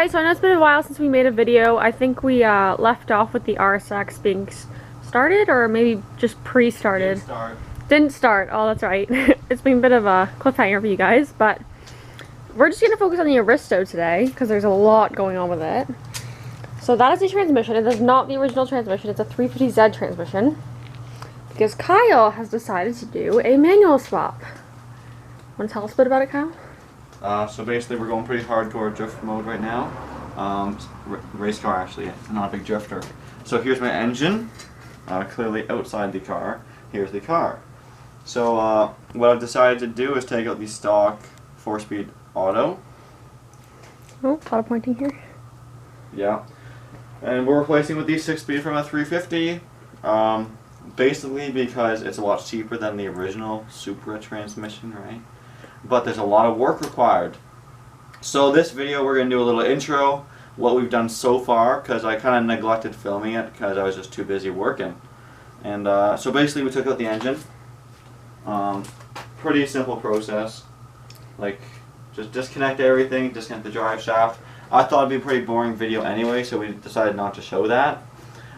guys, so I know it's been a while since we made a video. I think we left off with the RSX being started, or maybe just pre-started. Didn't start. Oh, that's right. It's been a bit of a cliffhanger for you guys, but we're just going to focus on the Aristo today because there's a lot going on with it. So that is the transmission. It is not the original transmission. It's a 350Z transmission because Kyle has decided to do a manual swap. Want to tell us a bit about it, Kyle? So basically we're going pretty hardcore drift mode right now. Race car actually, it's not a big drifter. So here's my engine, clearly outside the car. Here's the car. So what I've decided to do is take out the stock 4-speed auto. Oh, a lot of pointing here. Yeah. And we're replacing with the 6-speed from a 350. Basically because it's a lot cheaper than the original Supra transmission, right? But there's a lot of work required. So this video we're going to do a little intro, what we've done so far, because I kind of neglected filming it because I was just too busy working. And so basically we took out the engine. Pretty simple process. Like, just disconnect everything, disconnect the drive shaft. I thought it'd be a pretty boring video anyway, so we decided not to show that.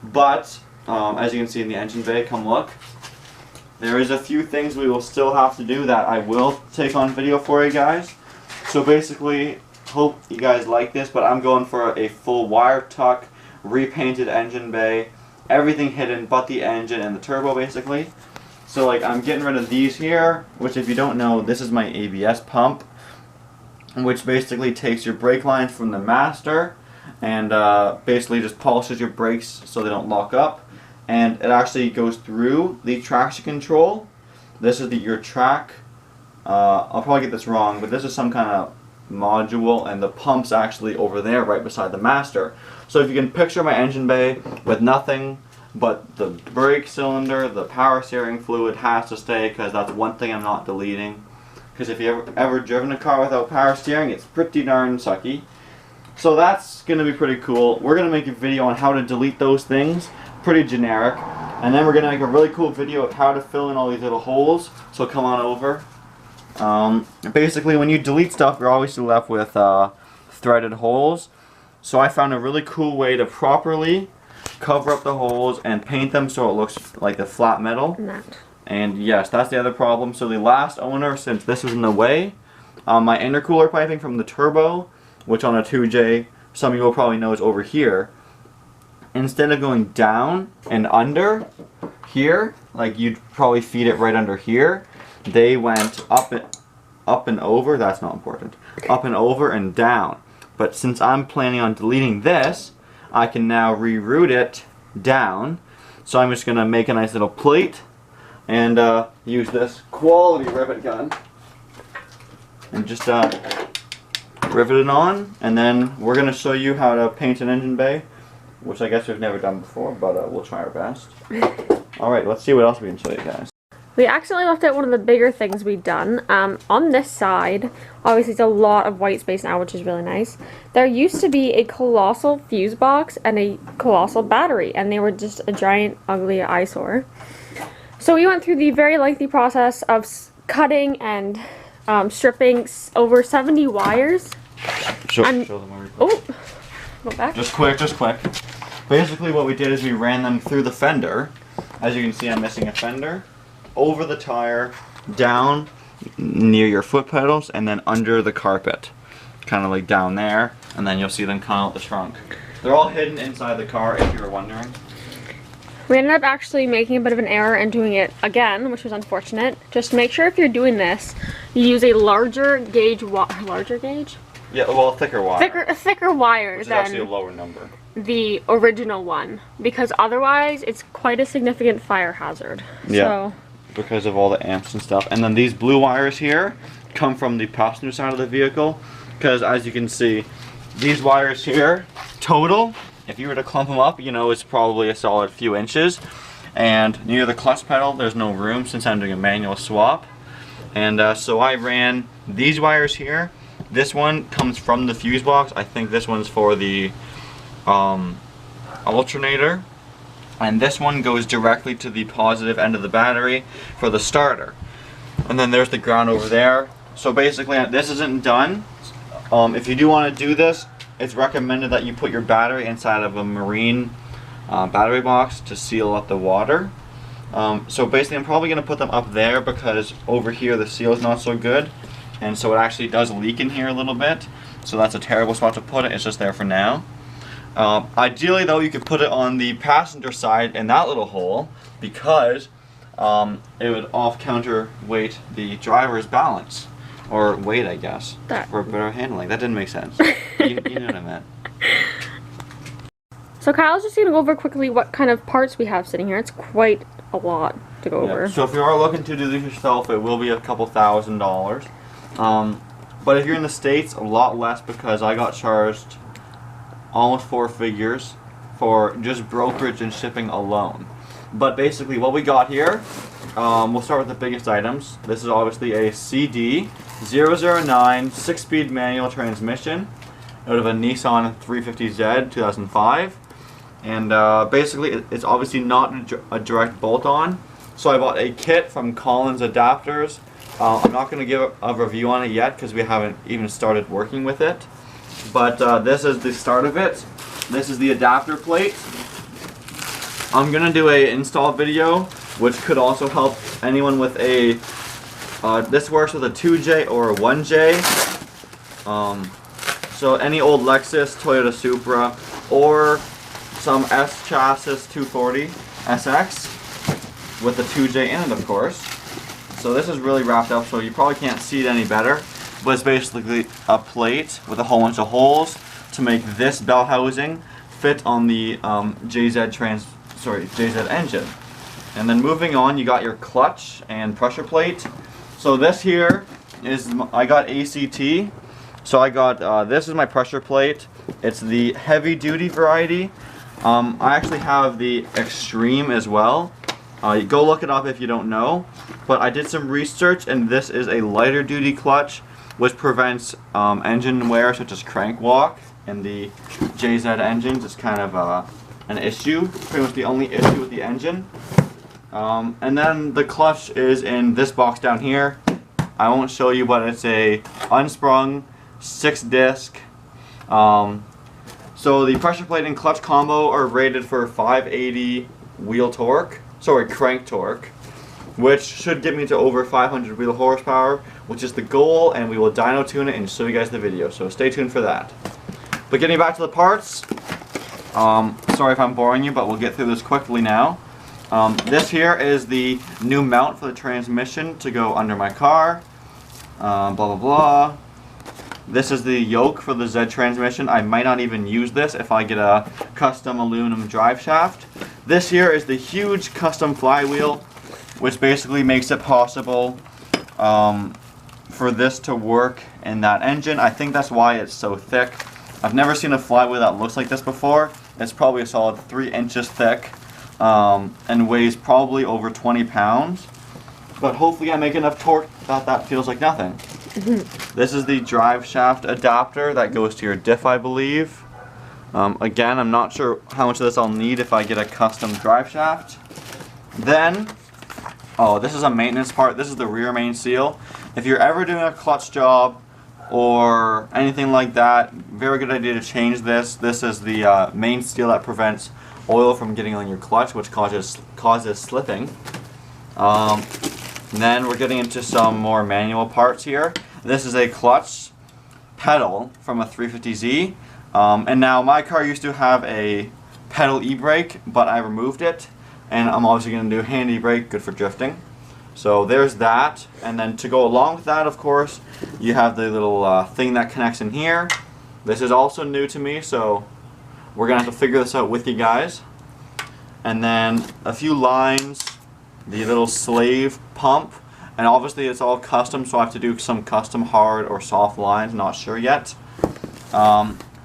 But, as you can see in the engine bay, come look. There is a few things we will still have to do that I will take on video for you guys. So basically, hope you guys like this, but I'm going for a full wire tuck, repainted engine bay, everything hidden but the engine and the turbo basically. So like I'm getting rid of these here, which if you don't know, this is my ABS pump, which basically takes your brake lines from the master and basically just polishes your brakes so they don't lock up. And it actually goes through the traction control. This is your track. I'll probably get this wrong, but this is some kind of module, and the pump's actually over there right beside the master. So if you can picture my engine bay with nothing but the brake cylinder, the power steering fluid has to stay because that's one thing I'm not deleting. Because if you've ever driven a car without power steering, it's pretty darn sucky. So that's going to be pretty cool. We're going to make a video on how to delete those things. Pretty generic, and then we're gonna make a really cool video of how to fill in all these little holes, so come on over. Basically when you delete stuff you're always left with threaded holes, so I found a really cool way to properly cover up the holes and paint them so it looks like the flat metal. And yes, that's the other problem. So the last owner, since this was in the way, my intercooler piping from the turbo, which on a 2J some of you will probably know is over here, instead of going down and under here, like you'd probably feed it right under here, they went up and over. That's not important. Up and over and down. But since I'm planning on deleting this, I can now reroute it down. So I'm just going to make a nice little plate and use this quality rivet gun and just rivet it on, and then we're going to show you how to paint an engine bay, which I guess we've never done before, but we'll try our best. Alright, let's see what else we can show you guys. We accidentally left out one of the bigger things we've done. On this side, obviously it's a lot of white space now, which is really nice. There used to be a colossal fuse box and a colossal battery, and they were just a giant, ugly eyesore. So we went through the very lengthy process of cutting and stripping over 70 wires. Show them where we put. Oh! Go back. Just quick. Basically what we did is we ran them through the fender. As you can see, I'm missing a fender. Over the tire, down near your foot pedals, and then under the carpet. Kind of like down there, and then you'll see them come out the trunk. They're all hidden inside the car, if you were wondering. We ended up actually making a bit of an error and doing it again, which was unfortunate. Just make sure if you're doing this, you use a larger gauge Yeah, well, thicker wire. A thicker wire which is than actually a lower number. The original one, because otherwise it's quite a significant fire hazard. Yeah, so, because of all the amps and stuff. And then these blue wires here come from the passenger side of the vehicle, because as you can see, these wires here, total, if you were to clump them up, you know, it's probably a solid few inches. And near the clutch pedal, there's no room since I'm doing a manual swap. And so I ran these wires here. This one comes from the fuse box. I think this one's for the alternator. And this one goes directly to the positive end of the battery for the starter. And then there's the ground over there. So basically, this isn't done. If you do want to do this, it's recommended that you put your battery inside of a marine battery box to seal up the water. So basically I'm probably going to put them up there because over here the seal is not so good, and so it actually does leak in here a little bit, so that's a terrible spot to put it. It's just there for now. Ideally though, you could put it on the passenger side in that little hole, because it would off counterweight the driver's balance, or weight, I guess, for better handling. That didn't make sense. you know what I meant. So Kyle's just gonna go over quickly what kind of parts we have sitting here. It's quite a lot to go over. So if you are looking to do this yourself, it will be a couple $1,000s. But if you're in the States, a lot less, because I got charged almost 4 figures for just brokerage and shipping alone. But basically what we got here, we'll start with the biggest items. This is obviously a CD 009 6-speed manual transmission out of a Nissan 350Z 2005. And basically it's obviously not a direct bolt-on. So I bought a kit from Collins Adapters. I'm not going to give a review on it yet because we haven't even started working with it. But this is the start of it. This is the adapter plate. I'm going to do a install video, which could also help anyone with a, this works with a 2J or a 1J. So any old Lexus, Toyota Supra, or some S chassis 240 SX with the 2J in it, of course. So this is really wrapped up, so you probably can't see it any better, but it's basically a plate with a whole bunch of holes to make this bell housing fit on the JZ engine. And then moving on, you got your clutch and pressure plate. So this here is, I got ACT. So I got, this is my pressure plate. It's the heavy duty variety. I actually have the extreme as well. Go look it up if you don't know. But I did some research, and this is a lighter duty clutch, which prevents engine wear such as crank walk. In the JZ engines, it's kind of an issue. Pretty much the only issue with the engine. And then the clutch is in this box down here. I won't show you, but it's a unsprung 6-disc. So the pressure plate and clutch combo are rated for 580 crank torque, which should get me to over 500 wheel horsepower, which is the goal, and we will dyno tune it and show you guys the video, so stay tuned for that. But getting back to the parts, sorry if I'm boring you, but we'll get through this quickly now. This here is the new mount for the transmission to go under my car, blah blah blah. This is the yoke for the Z transmission. I might not even use this if I get a custom aluminum drive shaft. This here is the huge custom flywheel, which basically makes it possible for this to work in that engine. I think that's why it's so thick. I've never seen a flywheel that looks like this before. It's probably a solid 3 inches thick and weighs probably over 20 pounds. But hopefully I make enough torque that that feels like nothing. This is the Driveshaft Adapter that goes to your diff, I believe. Again, I'm not sure how much of this I'll need if I get a custom drive shaft. Then, oh, this is a maintenance part. This is the rear main seal. If you're ever doing a clutch job or anything like that, very good idea to change this. This is the main seal that prevents oil from getting on your clutch, which causes slipping. Then we're getting into some more manual parts here. This is a clutch pedal from a 350Z. And now my car used to have a pedal e-brake, but I removed it. And I'm obviously going to do hand e-brake, good for drifting. So there's that. And then to go along with that, of course, you have the little thing that connects in here. This is also new to me, so we're going to have to figure this out with you guys. And then a few lines, the little slave pump, and obviously it's all custom, so I have to do some custom hard or soft lines, not sure yet.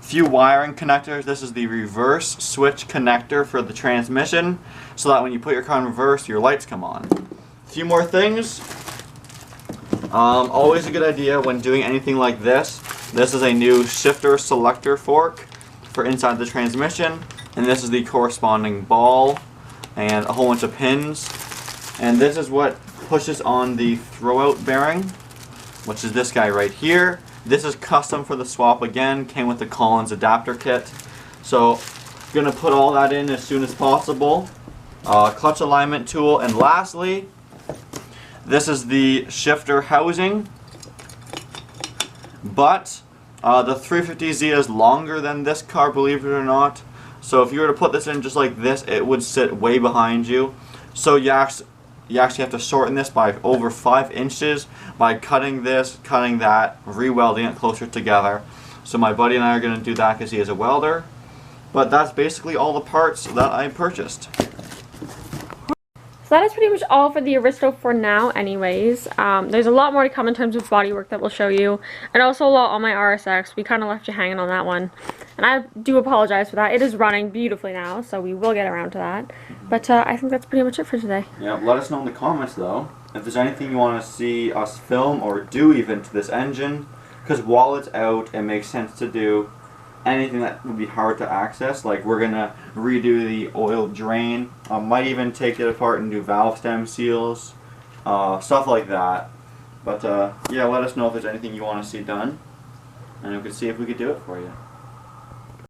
Few wiring connectors. This is the reverse switch connector for the transmission, so that when you put your car in reverse, your lights come on. A few more things. Always a good idea when doing anything like this. This is a new shifter selector fork for inside the transmission, and this is the corresponding ball and a whole bunch of pins. And this is what pushes on the throwout bearing, which is this guy right here. This is custom for the swap again, came with the Collins adapter kit. So gonna put all that in as soon as possible. Clutch alignment tool, and lastly, this is the shifter housing. But the 350Z is longer than this car, believe it or not. So if you were to put this in just like this, it would sit way behind you. So you actually have to shorten this by over 5 inches by cutting this, cutting that, re-welding it closer together. So my buddy and I are going to do that because he is a welder. But that's basically all the parts that I purchased. So that is pretty much all for the Aristo for now anyways. There's a lot more to come in terms of bodywork that we'll show you. And also a lot on my RSX. We kind of left you hanging on that one. And I do apologize for that. It is running beautifully now, so we will get around to that. But I think that's pretty much it for today. Yeah, let us know in the comments though, if there's anything you want to see us film or do even to this engine. Because while it's out, it makes sense to do anything that would be hard to access. Like we're gonna redo the oil drain, might even take it apart and do valve stem seals, stuff like that. But yeah, let us know if there's anything you want to see done, and we can see if we could do it for you.